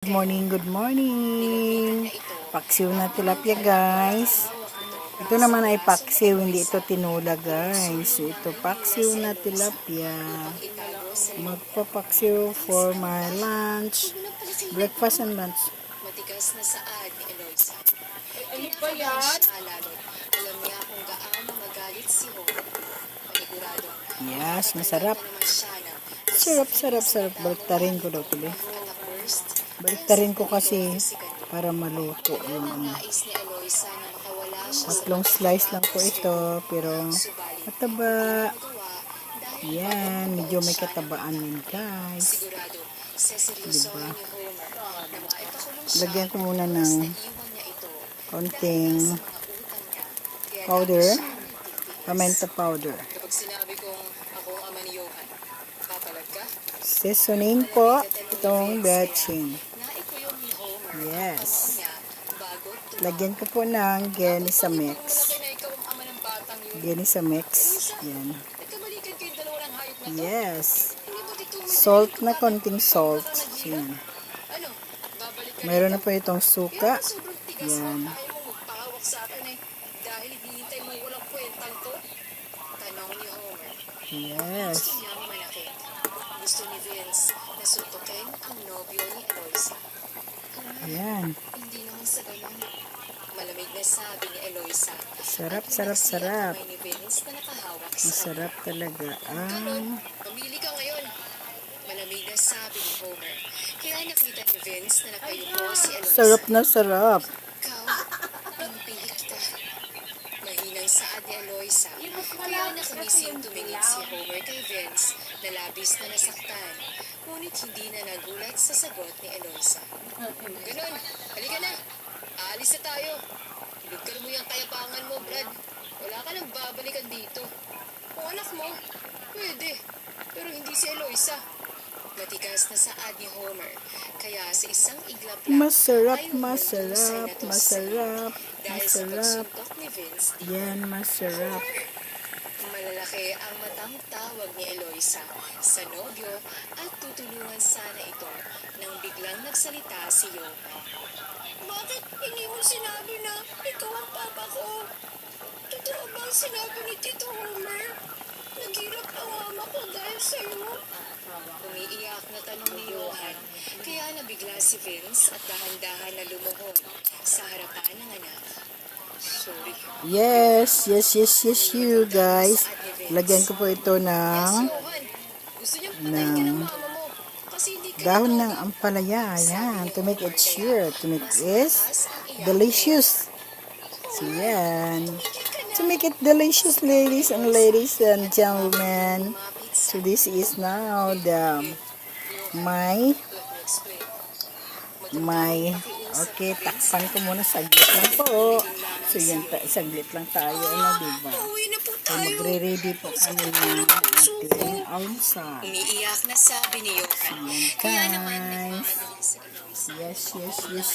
morning, good morning. Paksiw na tilapia, guys. Ito naman ay paksiw, hindi ito tinula, guys. Ito paksiw na tilapia. Magpapaksiw for my lunch. Breakfast and lunch. Matigas na saad ni Eloisa. Ano ba yan? Alam niya kung gaano magalit si Homer. Panigurado. Yes, masarap. Sarap. Baliktarin ko daw tuloy. Baliktarin ko kasi para maluto yung ano. Tatlong slice lang po ito, pero mataba. Yan, medyo may katabaan yun, guys. Diba? Lagyan ko muna ng konting powder, pimento powder. Kapag sinabi kong ako ang ama ni Johan, papalag ka? Seasoning po itong betchin. Naikuyong ni Homer. Yes. Bago Lagyan ko po ng Genisha mix. na ikaw ang ama ng batang yun. Genisha mix. Yan. Nagkamalikan kayong dalawa ng hayop na to. Yes. Hindi mo dito Salt na konting salt. Yan. Ano? Babalik ka Mayroon na po itong suka. sobrang tigas Yan. mo. Ayaw mo magpahawak sa akin eh. Dahil hinihintay mo walang kwentang to. Tanong ni Homer. Yes. Gusto niyang manakit. Gusto ni Vince na suntukin ang nobyo ni Eloisa. Yan. Hindi naman sa ganun. Malamig na sabi ni Eloisa. Sarap. Kamay ni Vince na nakahawak sa Masarap talaga. Ganun, pamili ka ngayon. Malamig na sabi ni Homer. Kaya nakita ni Vince na nakayupo si Eloisa. Sarap na sarap. Ikaw, pinipili kita. Mahinang saad ni Eloisa. Kaya nakamising tumingin si Homer kay Vince na labis na nasaktan. Ngunit hindi na nagulat sa sagot ni Eloisa. Ganun, halika na. Aalis na tayo. Ilugkar mo yung kayabangan mo, Brad. Wala ka nang babalikan dito. Kung anak mo, pwede. Pero hindi si Eloisa. Matigas na saad ni Homer. Kaya sa isang iglap lang, Masarap. ay humusay na to dahil sa pagsuntok ni Vince. Yan, masarap. Malalaki ang matang tawag ni Eloisa sa nobyo at tutulungan sana ito nang biglang nagsalita si Johan. Bakit hindi mo sinabi na ikaw ang papa ko? Totoo ba ang sinabi ni Tito Homer? Naghirap ang mama ko dahil sa'yo. Umiiyak na tanong ni Johan, kaya nabigla si Vince at dahan-dahan na lumuhod sa harapan ng anak. Sorry. Yes, you guys. Lagyan ko po ito ng Gusto niyang patayin ka ng mama mo. Kasi hindi ka dahon ng ampalaya. Yan, to make it sure, to make it delicious. So, yan. To make it delicious, ladies and gentlemen. So, this is now my okay, takpan ko muna, saglit lang po. So, yan, saglit lang tayo, diba? Uwi na po So, tayo. magre-ready po kami ng ating almusal. Umiiyak na sabi ni Johan. Kaya naman nagmamadali sa Eloisa. Yes,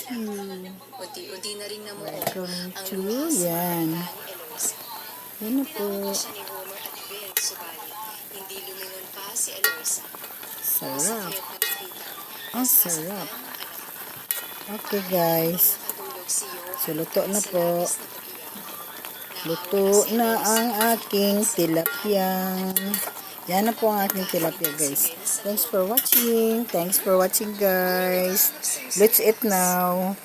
you. Unti-unti na rin namuo Welcome ang to, luha sa yan. mata ni Eloisa. Yan na Tinawag po. siya ni Homer at Vince, subalit hindi lumingon pa si Eloisa. Sarap. Sakit na nakita. Ang sarap. Okay, guys. Nakatulog si Johan. So, luto na sa po. labis na pag-iyak. Luto na ang aking tilapia. Yan na po ang aking tilapia, guys. Thanks for watching, guys. Let's eat now.